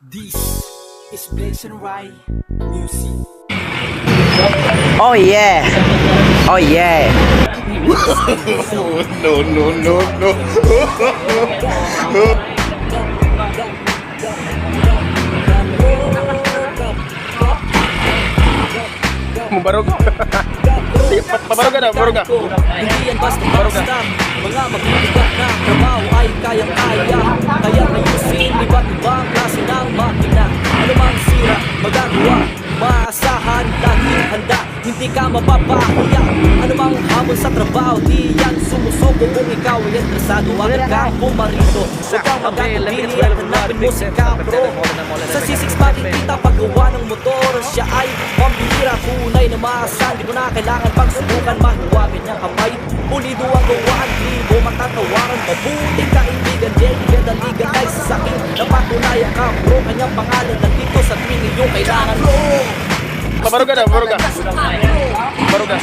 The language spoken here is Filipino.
This is Blaze and Rye Music. Oh yeah. Oh yeah. Barog. Pabarog ka na, barog ka. Hindi yan basta-basta. Mga mabibigat na trabaho ay kayang-kaya. Kaya ayusin iba't ibang klase ng makina. Ano mang sira, magagawa, maasahan, laging handa. Hindi ka mapapahiya. Ano mang hamon sa trabaho, di yan sumusuko. Kung ikaw ay interesado, agad kang pumarito. Huwag kang magatubili at hanapin mo si Capro. Sa C6 makikita paggawa ng motor. Siya ay pambihira, tunay na maasahan. Di mo na kailangan pang subukan, mahiwagin niyang kamay. Pulido ang gawaan, di mo matatawaran. Mabuting kaibigan, David Daliga ay sa akin. Napatunayan Capro, kanyang pangalan nandito sa tuwing iyong kailangan. Pabarog ka na, barog ka. Barog ka.